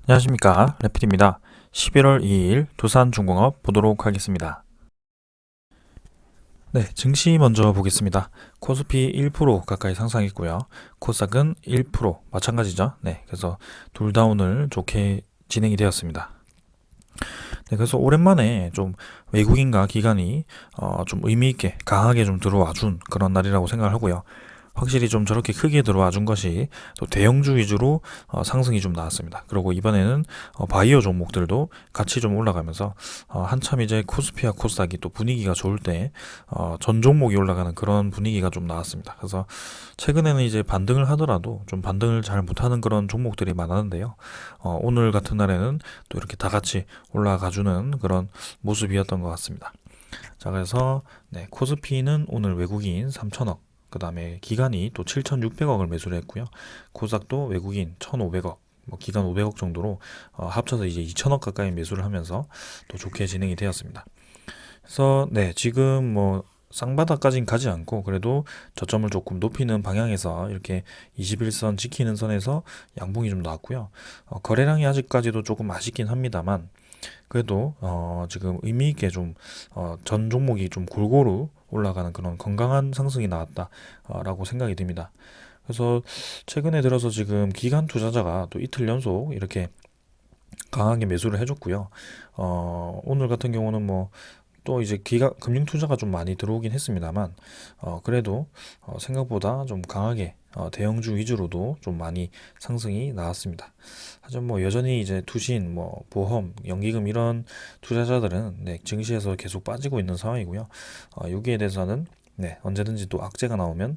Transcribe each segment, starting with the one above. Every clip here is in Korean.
안녕하십니까, 래필입니다. 11월 2일 두산중공업 보도록 하겠습니다. 네, 증시 먼저 보겠습니다. 코스피 1% 가까이 상승했고요. 코스닥은 1% 마찬가지죠. 네, 그래서 둘 다 오늘 좋게 진행이 되었습니다. 네, 그래서 오랜만에 좀 외국인과 기관이 좀 의미 있게 강하게 좀 들어와 준 그런 날이라고 생각을 하고요. 확실히 좀 저렇게 크게 들어와 준 것이 또 대형주 위주로 상승이 좀 나왔습니다. 그리고 이번에는 바이오 종목들도 같이 좀 올라가면서 한참 이제 코스피와 코스닥이 또 분위기가 좋을 때 전 종목이 올라가는 그런 분위기가 좀 나왔습니다. 그래서 최근에는 이제 반등을 하더라도 좀 반등을 잘 못하는 그런 종목들이 많았는데요. 오늘 같은 날에는 또 이렇게 다 같이 올라가주는 그런 모습이었던 것 같습니다. 자, 그래서 네, 코스피는 오늘 외국인 3천억, 그 다음에 기관이 또 7,600억을 매수를 했고요. 코스닥도 외국인 1,500억, 뭐 기관 500억 정도로 합쳐서 이제 2천억 가까이 매수를 하면서 또 좋게 진행이 되었습니다. 그래서 네, 지금 뭐 쌍바닥까지는 가지 않고 그래도 저점을 조금 높이는 방향에서 이렇게 21선 지키는 선에서 양봉이 좀 나왔고요. 거래량이 아직까지도 조금 아쉽긴 합니다만 그래도 지금 의미 있게 좀 전 종목이 좀 골고루 올라가는 그런 건강한 상승이 나왔다라고 생각이 듭니다. 그래서 최근에 들어서 지금 기관 투자자가 또 이틀 연속 이렇게 강하게 매수를 해줬고요. 오늘 같은 경우는 뭐 또 이제 금융 투자가 좀 많이 들어오긴 했습니다만 그래도 생각보다 좀 강하게 대형주 위주로도 좀 많이 상승이 나왔습니다. 하지만 뭐 여전히 이제 투신, 뭐 보험, 연기금 이런 투자자들은 네, 증시에서 계속 빠지고 있는 상황이고요. 여기에 대해서는 네, 언제든지 또 악재가 나오면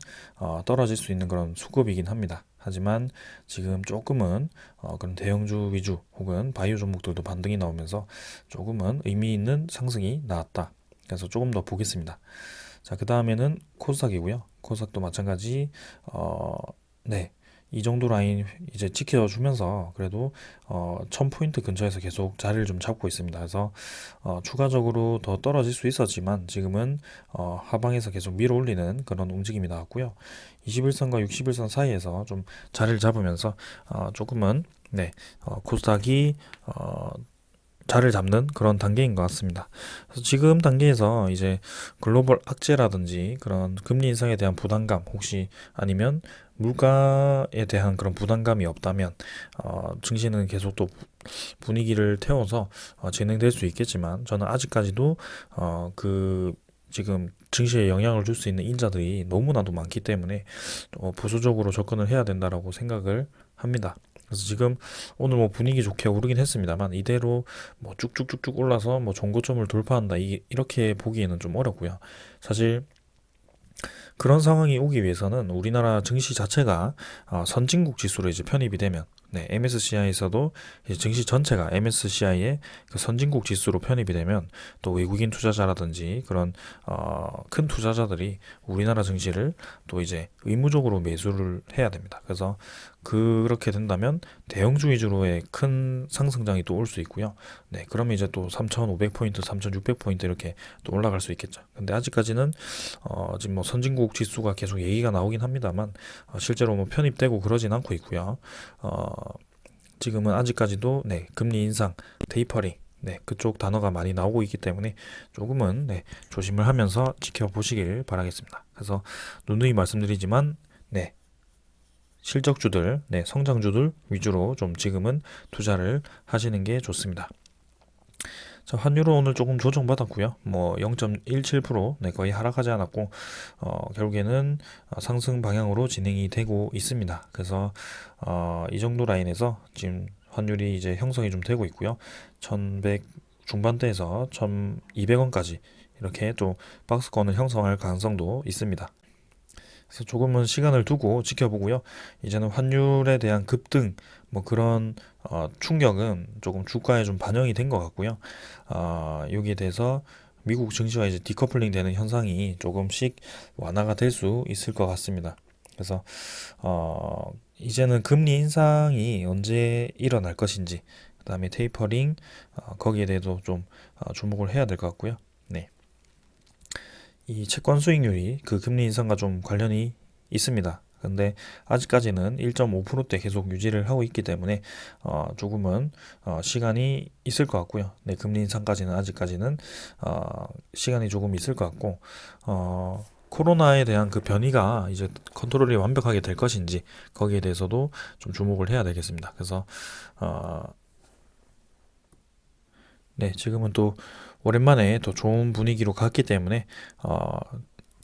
떨어질 수 있는 그런 수급이긴 합니다. 하지만 지금 조금은 그런 대형주 위주 혹은 바이오 종목들도 반등이 나오면서 조금은 의미 있는 상승이 나왔다. 그래서 조금 더 보겠습니다. 자, 그 다음에는 코스닥이고요. 코스닥도 마찬가지, 네. 이 정도 라인 이제 지켜주면서 그래도 1000포인트 근처에서 계속 자리를 좀 잡고 있습니다. 그래서 추가적으로 더 떨어질 수 있었지만 지금은 하방에서 계속 밀어 올리는 그런 움직임이 나왔고요. 21선과 61선 사이에서 좀 자리를 잡으면서 조금은 네, 코스닥이 자리를 잡는 그런 단계인 것 같습니다. 그래서 지금 단계에서 이제 글로벌 악재라든지 그런 금리 인상에 대한 부담감 혹시 아니면 물가에 대한 그런 부담감이 없다면 증시는 계속 또 분위기를 태워서 진행될 수 있겠지만 저는 아직까지도 그 지금 증시에 영향을 줄 수 있는 인자들이 너무나도 많기 때문에 보수적으로 접근을 해야 된다라고 생각을 합니다. 그래서 지금 오늘 뭐 분위기 좋게 오르긴 했습니다만 이대로 뭐 쭉쭉쭉쭉 올라서 뭐 종고점을 돌파한다 이렇게 보기에는 좀 어렵고요. 사실 그런 상황이 오기 위해서는 우리나라 증시 자체가 선진국 지수로 이제 편입이 되면 네, MSCI에서도 증시 전체가 MSCI의 그 선진국 지수로 편입이 되면 또 외국인 투자자라든지 그런 큰 투자자들이 우리나라 증시를 또 이제 의무적으로 매수를 해야 됩니다. 그래서 그렇게 된다면 대형주 위주로의 큰 상승장이 또 올 수 있고요. 네, 그러면 이제 또 3,500포인트, 3,600포인트 이렇게 또 올라갈 수 있겠죠. 근데 아직까지는 지금 뭐 선진국 지수가 계속 얘기가 나오긴 합니다만 실제로 뭐 편입되고 그러진 않고 있고요. 어, 지금은 아직까지도 네, 금리 인상, 테이퍼링 네, 그쪽 단어가 많이 나오고 있기 때문에 조금은 네, 조심을 하면서 지켜보시길 바라겠습니다. 그래서 누누이 말씀드리지만 네, 실적주들, 네, 성장주들 위주로 좀 지금은 투자를 하시는 게 좋습니다. 자, 환율은 오늘 조금 조정받았고요. 뭐 0.17% 네, 거의 하락하지 않았고 결국에는 상승 방향으로 진행이 되고 있습니다. 그래서 이 정도 라인에서 지금 환율이 이제 형성이 좀 되고 있고요. 1100 중반대에서 1200원까지 이렇게 또 박스권을 형성할 가능성도 있습니다. 그래서 조금은 시간을 두고 지켜보고요. 이제는 환율에 대한 급등 뭐 그런 충격은 조금 주가에 좀 반영이 된 것 같고요. 여기에 대해서 미국 증시와 이제 디커플링 되는 현상이 조금씩 완화가 될 수 있을 것 같습니다. 그래서 이제는 금리 인상이 언제 일어날 것인지, 그다음에 테이퍼링 거기에 대해서 좀 주목을 해야 될 것 같고요. 네. 이 채권 수익률이 그 금리 인상과 좀 관련이 있습니다. 근데 아직까지는 1.5%대 계속 유지를 하고 있기 때문에 조금은 시간이 있을 것 같고요. 네, 금리 인상까지는 아직까지는 시간이 조금 있을 것 같고 코로나에 대한 그 변이가 이제 컨트롤이 완벽하게 될 것인지 거기에 대해서도 좀 주목을 해야 되겠습니다. 그래서 어, 네, 지금은 또 오랜만에 또 좋은 분위기로 갔기 때문에 어,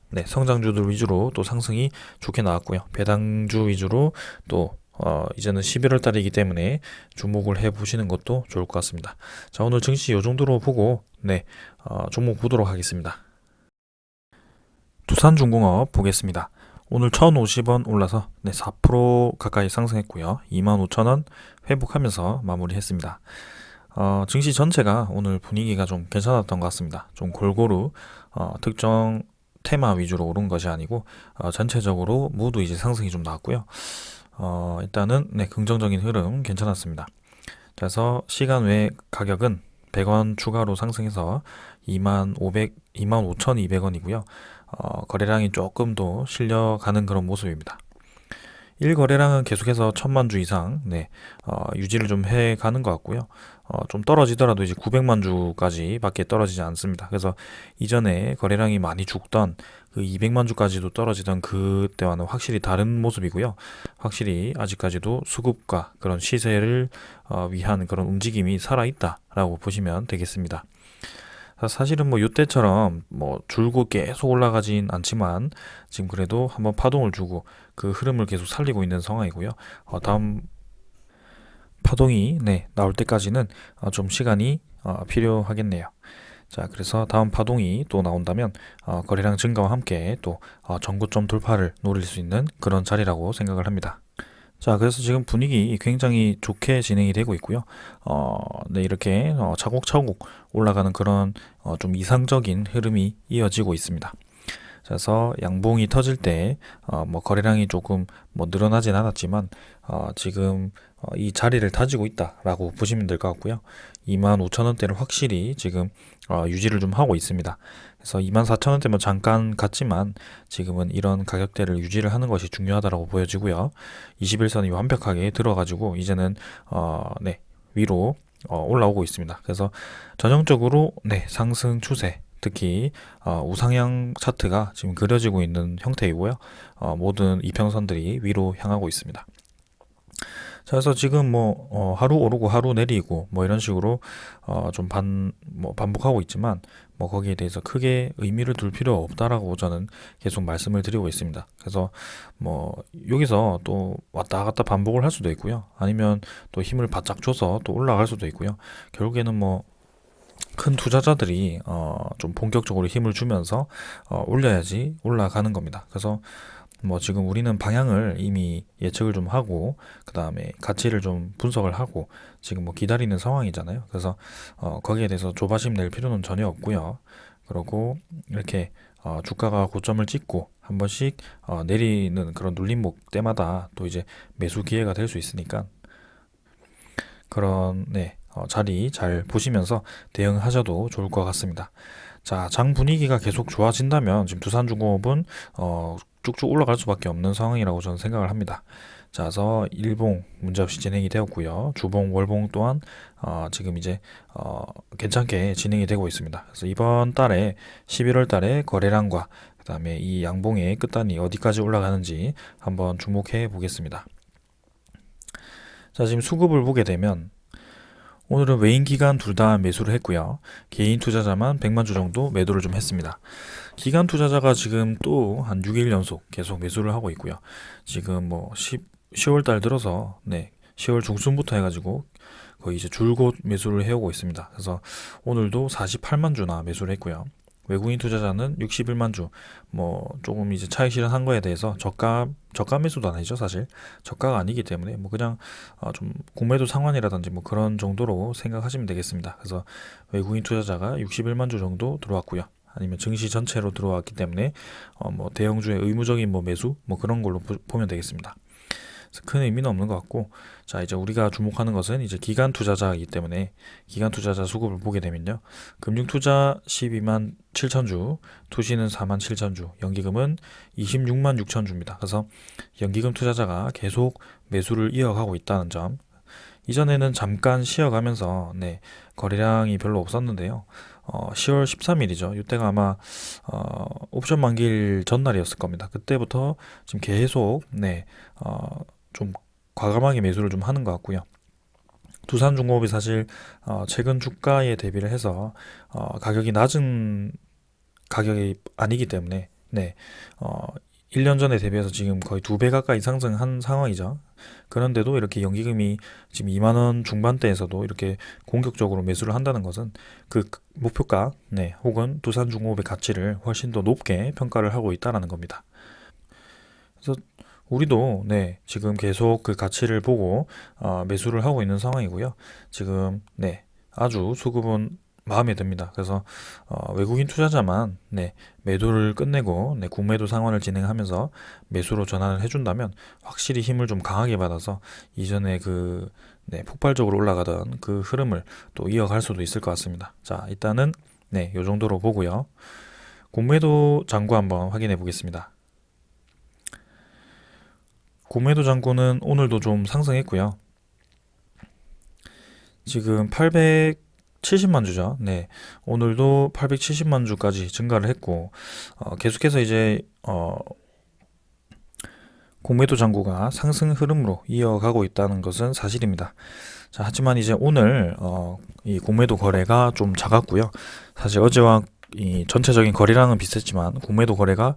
네, 성장주들 위주로 또 상승이 좋게 나왔고요. 배당주 위주로 또 이제는 11월 달이기 때문에 주목을 해 보시는 것도 좋을 것 같습니다. 자, 오늘 증시 이 정도로 보고 네, 종목 보도록 하겠습니다. 두산중공업 보겠습니다. 오늘 1,050원 올라서 네, 4% 가까이 상승했고요. 25,000원 회복하면서 마무리했습니다. 증시 전체가 오늘 분위기가 좀 괜찮았던 것 같습니다. 좀 골고루 특정 테마 위주로 오른 것이 아니고 전체적으로 모두 이제 상승이 좀 나왔고요. 일단은 네, 긍정적인 흐름 괜찮았습니다. 그래서 시간 외 가격은 100원 추가로 상승해서 25,200원이고요. 거래량이 조금 더 실려가는 그런 모습입니다. 1거래량은 계속해서 1,000만 주 이상 네, 유지를 좀 해가는 것 같고요. 좀 떨어지더라도 이제 900만 주까지 밖에 떨어지지 않습니다. 그래서 이전에 거래량이 많이 죽던 그 200만 주까지도 떨어지던 그때와는 확실히 다른 모습이고요. 확실히 아직까지도 수급과 그런 시세를 위한 그런 움직임이 살아있다라고 보시면 되겠습니다. 사실은 뭐 이때처럼 뭐 줄고 계속 올라가진 않지만 지금 그래도 한번 파동을 주고 그 흐름을 계속 살리고 있는 상황이고요. 다음 파동이 네, 나올 때까지는 좀 시간이 필요하겠네요. 자, 그래서 다음 파동이 또 나온다면 거래량 증가와 함께 또 전고점 돌파를 노릴 수 있는 그런 자리라고 생각을 합니다. 자, 그래서 지금 분위기 굉장히 좋게 진행이 되고 있고요. 네, 이렇게 차곡차곡 올라가는 그런 좀 이상적인 흐름이 이어지고 있습니다. 그래서 양봉이 터질 때, 뭐 거래량이 조금 뭐 늘어나진 않았지만, 지금 이 자리를 다지고 있다라고 보시면 될 것 같고요. 25,000원대를 확실히 지금 유지를 좀 하고 있습니다. 그래서 24,000원대면 잠깐 갔지만 지금은 이런 가격대를 유지를 하는 것이 중요하다고 보여지고요. 21선이 완벽하게 들어가지고 이제는 네, 위로 올라오고 있습니다. 그래서 전형적으로 네, 상승 추세 특히 우상향 차트가 지금 그려지고 있는 형태이고요. 모든 이평선들이 위로 향하고 있습니다. 자, 그래서 지금 뭐 하루 오르고 하루 내리고 뭐 이런 식으로 뭐 반복하고 있지만 뭐 거기에 대해서 크게 의미를 둘 필요 없다라고 저는 계속 말씀을 드리고 있습니다. 그래서 뭐 여기서 또 왔다 갔다 반복을 할 수도 있고요. 아니면 또 힘을 바짝 줘서 또 올라갈 수도 있고요. 결국에는 뭐 큰 투자자들이 좀 본격적으로 힘을 주면서 올려야지 올라가는 겁니다. 그래서 뭐 지금 우리는 방향을 이미 예측을 좀 하고 그 다음에 가치를 좀 분석을 하고 지금 뭐 기다리는 상황이잖아요. 그래서 거기에 대해서 조바심 낼 필요는 전혀 없고요. 그리고 이렇게 주가가 고점을 찍고 한 번씩 내리는 그런 눌림목 때마다 또 이제 매수 기회가 될 수 있으니까 그런 네, 자리 잘 보시면서 대응하셔도 좋을 것 같습니다. 자, 장 분위기가 계속 좋아진다면 지금 두산중공업은 쭉쭉 올라갈 수밖에 없는 상황이라고 저는 생각을 합니다. 자, 그래서 일봉 문제없이 진행이 되었고요. 주봉, 월봉 또한 지금 이제 괜찮게 진행이 되고 있습니다. 그래서 이번 달에 11월 달에 거래량과 그다음에 이 양봉의 끝단이 어디까지 올라가는지 한번 주목해 보겠습니다. 자, 지금 수급을 보게 되면 오늘은 외인 기관 둘 다 매수를 했고요. 개인 투자자만 100만 주 정도 매도를 좀 했습니다. 기관 투자자가 지금 또 한 6일 연속 계속 매수를 하고 있고요. 지금 뭐 10월 달 들어서 네, 10월 중순부터 해가지고 거의 이제 줄곧 매수를 해오고 있습니다. 그래서 오늘도 48만 주나 매수를 했고요. 외국인 투자자는 61만 주, 뭐 조금 이제 차익 실현한 거에 대해서 저가 매수도 아니죠, 사실 저가가 아니기 때문에 뭐 그냥 좀 공매도 상환이라든지 뭐 그런 정도로 생각하시면 되겠습니다. 그래서 외국인 투자자가 61만 주 정도 들어왔고요. 아니면 증시 전체로 들어왔기 때문에 뭐 대형주의 의무적인 뭐 매수 뭐 그런 걸로 보면 되겠습니다. 그래서 큰 의미는 없는 것 같고, 자, 이제 우리가 주목하는 것은 이제 기간 투자자이기 때문에 기간 투자자 수급을 보게 되면요. 금융 투자 12만 7천 주, 투시는 4만 7천 주, 연기금은 26만 6천 주입니다. 그래서 연기금 투자자가 계속 매수를 이어가고 있다는 점. 이전에는 잠깐 쉬어가면서 거래량이 별로 없었는데요. 10월 13일이죠. 이때가 아마 옵션 만기일 전날이었을 겁니다. 그때부터 지금 계속 좀 과감하게 매수를 좀 하는 것 같고요. 두산중공업이 사실 최근 주가에 대비를 해서 가격이 낮은 가격이 아니기 때문에 어, 1년 전에 대비해서 지금 거의 2배 가까이 상승한 상황이죠. 그런데도 이렇게 연기금이 지금 2만 원 중반대에서도 이렇게 공격적으로 매수를 한다는 것은 그 목표가, 혹은 두산중공업의 가치를 훨씬 더 높게 평가를 하고 있다는 겁니다. 그래서 우리도 지금 계속 그 가치를 보고 매수를 하고 있는 상황이고요. 지금 아주 수급은 마음에 듭니다. 그래서 외국인 투자자만 매도를 끝내고 국매도 상환을 진행하면서 매수로 전환을 해준다면 확실히 힘을 좀 강하게 받아서 이전에 그 폭발적으로 올라가던 그 흐름을 또 이어갈 수도 있을 것 같습니다. 자, 일단은 요 정도로 보고요. 공매도 잔고 한번 확인해 보겠습니다. 공매도 잔고는 오늘도 좀 상승했고요. 지금 870만 주죠. 오늘도 870만 주까지 증가를 했고, 계속해서 이제 공매도 잔고가 상승 흐름으로 이어가고 있다는 것은 사실입니다. 자, 하지만 이제 오늘 이 공매도 거래가 좀 작았고요. 사실 어제와 이 전체적인 거래량은 비슷했지만 공매도 거래가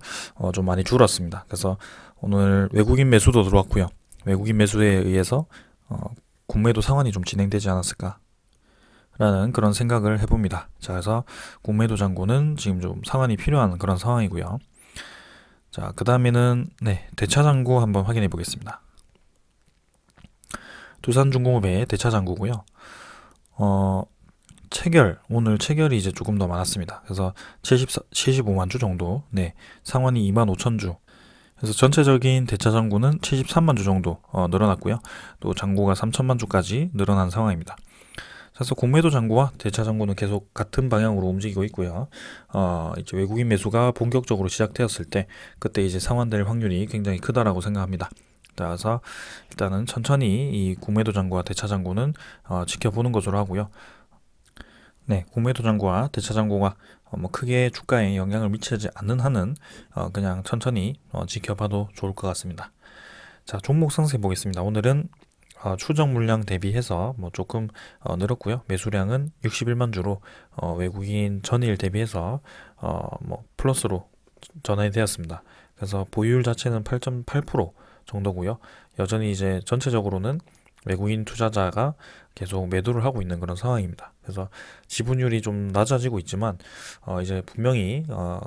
좀 많이 줄었습니다. 그래서 오늘 외국인 매수도 들어왔고요. 외국인 매수에 의해서 공매도 상환이 좀 진행되지 않았을까 라는 그런 생각을 해봅니다. 자, 그래서 공매도 잔고는 지금 좀 상환이 필요한 그런 상황이고요. 자, 그 다음에는 대차 잔고 한번 확인해 보겠습니다. 두산중공업의 대차 잔고고요. 오늘 체결이 이제 조금 더 많았습니다. 그래서 75만 주 정도, 상환이 2만 5천 주. 그래서 전체적인 대차 잔고는 73만 주 정도 늘어났고요. 또 잔고가 3천만 주까지 늘어난 상황입니다. 그래서 공매도 잔고와 대차 잔고는 계속 같은 방향으로 움직이고 있고요. 이제 외국인 매수가 본격적으로 시작되었을 때 그때 이제 상환될 확률이 굉장히 크다라고 생각합니다. 따라서 일단은 천천히 이 공매도 잔고와 대차 잔고는 지켜보는 것으로 하고요. 공매도 잔고와 대차 잔고가 뭐 크게 주가에 영향을 미치지 않는 한은 그냥 천천히 지켜봐도 좋을 것 같습니다. 자, 종목 상세 보겠습니다. 오늘은 추정 물량 대비해서 뭐 조금 늘었고요. 매수량은 61만 주로 외국인 전일 대비해서 뭐 플러스로 전환이 되었습니다. 그래서 보유율 자체는 8.8% 정도고요. 여전히 이제 전체적으로는 외국인 투자자가 계속 매도를 하고 있는 그런 상황입니다. 그래서 지분율이 좀 낮아지고 있지만 이제 분명히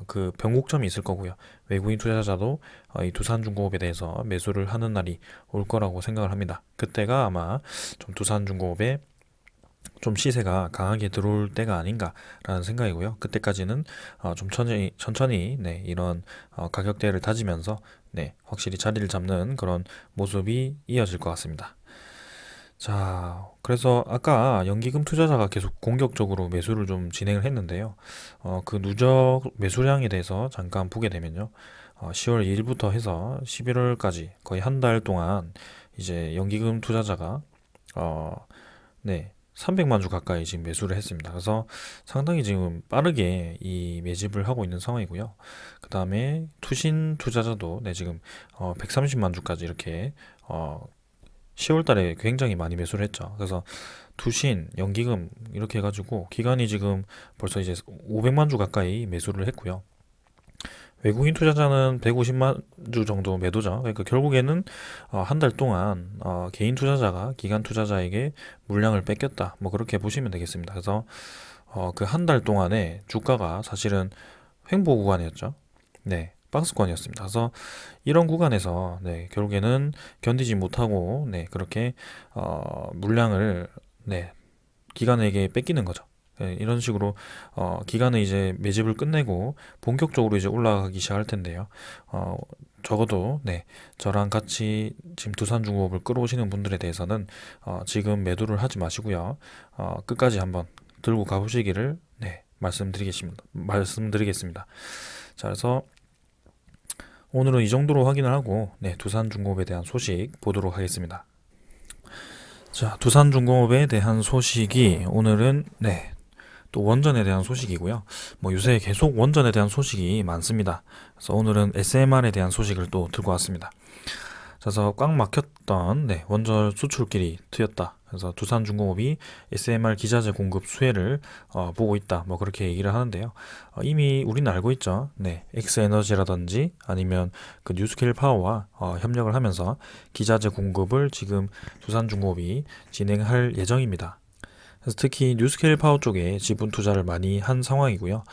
그 변곡점이 있을 거고요. 외국인 투자자도 이 두산중공업에 대해서 매수를 하는 날이 올 거라고 생각을 합니다. 그때가 아마 좀 두산중공업에 좀 시세가 강하게 들어올 때가 아닌가라는 생각이고요. 그때까지는 좀 천천히 이런 가격대를 다지면서 확실히 자리를 잡는 그런 모습이 이어질 것 같습니다. 자, 그래서 아까 연기금 투자자가 계속 공격적으로 매수를 좀 진행을 했는데요. 그 누적 매수량에 대해서 잠깐 보게 되면요. 10월 2일부터 해서 11월까지 거의 한 달 동안 이제 연기금 투자자가 300만 주 가까이 지금 매수를 했습니다. 그래서 상당히 지금 빠르게 이 매집을 하고 있는 상황이고요. 그 다음에 투신 투자자도 지금 130만 주까지 이렇게 10월 달에 굉장히 많이 매수를 했죠. 그래서 투신, 연기금 이렇게 해가지고 기간이 지금 벌써 이제 500만 주 가까이 매수를 했고요. 외국인 투자자는 150만 주 정도 매도죠. 그러니까 결국에는 한 달 동안 개인 투자자가 기관 투자자에게 물량을 뺏겼다. 뭐 그렇게 보시면 되겠습니다. 그래서 그 한 달 동안에 주가가 사실은 횡보 구간이었죠. 박스권이었습니다. 그래서 이런 구간에서 결국에는 견디지 못하고 그렇게 물량을 기관에게 뺏기는 거죠. 예, 이런 식으로 기간은 이제 매집을 끝내고 본격적으로 이제 올라가기 시작할 텐데요. 어, 적어도 네, 저랑 같이 지금 두산중공업을 끌어오시는 분들에 대해서는 지금 매도를 하지 마시고요. 끝까지 한번 들고 가보시기를 네, 말씀드리겠습니다. 자, 그래서 오늘은 이 정도로 확인을 하고 네, 두산중공업에 대한 소식 보도록 하겠습니다. 자, 두산중공업에 대한 소식이 오늘은 네, 또 원전에 대한 소식이고요. 뭐 요새 계속 원전에 대한 소식이 많습니다. 그래서 오늘은 SMR에 대한 소식을 또 들고 왔습니다. 그래서 꽉 막혔던 네, 원전 수출길이 트였다. 그래서 두산중공업이 SMR 기자재 공급 수혜를 보고 있다. 뭐 그렇게 얘기를 하는데요. 이미 우리는 알고 있죠. 네, 엑스에너지라든지 아니면 그 뉴스케일 파워와 협력을 하면서 기자재 공급을 지금 두산중공업이 진행할 예정입니다. 그래서 특히 뉴스케일 파워 쪽에 지분 투자를 많이 한 상황이고요.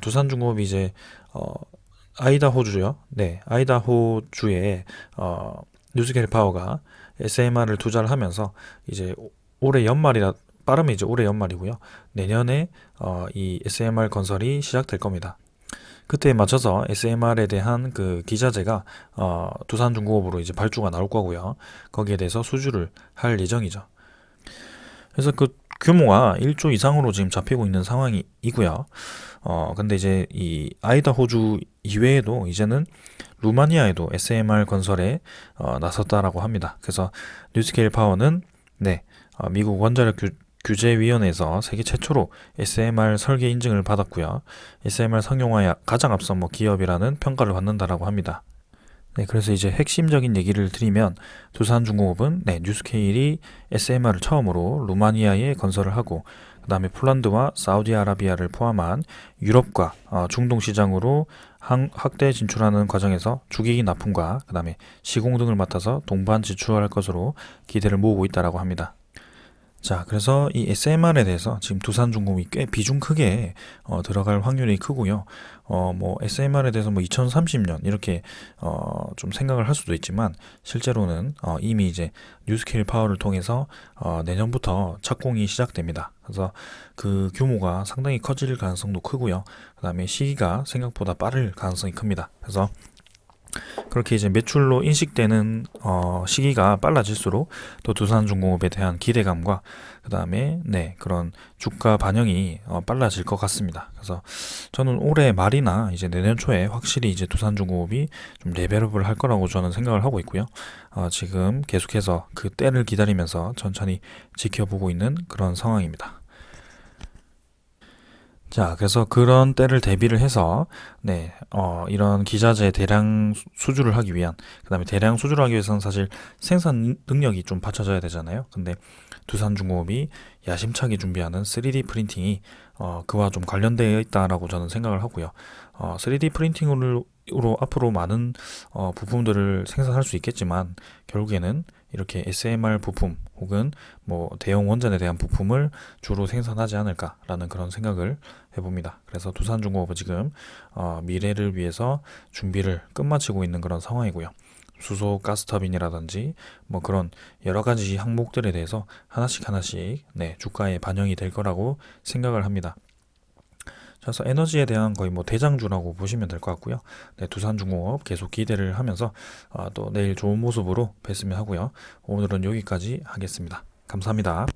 두산중공업이 이제 아이다호주요. 네, 아이다호주에 뉴스케일 파워가 SMR을 투자를 하면서 이제 올해 연말이라 빠르면 이제 올해 연말이고요. 내년에 이 SMR 건설이 시작될 겁니다. 그때에 맞춰서 SMR에 대한 그 기자재가 두산중공업으로 이제 발주가 나올 거고요. 거기에 대해서 수주를 할 예정이죠. 그래서 그 규모가 1조 이상으로 지금 잡히고 있는 상황이고요. 근데 이제 이 아이다호주 이외에도 이제는 루마니아에도 SMR 건설에 나섰다라고 합니다. 그래서 뉴스케일 파워는 네, 미국 원자력 규제위원회에서 세계 최초로 SMR 설계 인증을 받았고요. SMR 상용화에 가장 앞선 뭐 기업이라는 평가를 받는다라고 합니다. 네, 그래서 이제 핵심적인 얘기를 드리면 두산중공업은 네, 뉴스케일이 SMR을 처음으로 루마니아에 건설을 하고 그 다음에 폴란드와 사우디아라비아를 포함한 유럽과 중동 시장으로 확대 진출하는 과정에서 주기기 납품과 그 다음에 시공 등을 맡아서 동반 지출할 것으로 기대를 모으고 있다라고 합니다. 자, 그래서 이 SMR에 대해서 지금 두산중공업이 꽤 비중 크게 들어갈 확률이 크고요. 뭐 SMR에 대해서 뭐 2030년 이렇게 좀 생각을 할 수도 있지만 실제로는 이미 이제 뉴스케일 파워를 통해서 내년부터 착공이 시작됩니다. 그래서 그 규모가 상당히 커질 가능성도 크고요. 그다음에 시기가 생각보다 빠를 가능성이 큽니다. 그래서 그렇게 이제 매출로 인식되는 시기가 빨라질수록 또 두산중공업에 대한 기대감과 그 다음에 네, 그런 주가 반영이 빨라질 것 같습니다. 그래서 저는 올해 말이나 이제 내년 초에 확실히 이제 두산중공업이 좀 레벨업을 할 거라고 저는 생각을 하고 있고요. 지금 계속해서 그 때를 기다리면서 천천히 지켜보고 있는 그런 상황입니다. 자, 그래서 그런 때를 대비를 해서, 네, 이런 기자재 대량 수주를 하기 위한, 그 다음에 대량 수주를 하기 위해서는 사실 생산 능력이 좀 받쳐져야 되잖아요. 근데 두산중공업이 야심차게 준비하는 3D 프린팅이, 그와 좀 관련되어 있다라고 저는 생각을 하고요. 3D 프린팅으로 앞으로 많은 부품들을 생산할 수 있겠지만, 결국에는 이렇게 SMR 부품 혹은 뭐 대형 원전에 대한 부품을 주로 생산하지 않을까라는 그런 생각을 해봅니다. 그래서 두산중공업은 지금 미래를 위해서 준비를 끝마치고 있는 그런 상황이고요. 수소 가스터빈이라든지 뭐 그런 여러 가지 항목들에 대해서 하나씩 네, 주가에 반영이 될 거라고 생각을 합니다. 그래서 에너지에 대한 거의 뭐 대장주라고 보시면 될 것 같고요. 네, 두산중공업 계속 기대를 하면서 또 내일 좋은 모습으로 뵀으면 하고요. 오늘은 여기까지 하겠습니다. 감사합니다.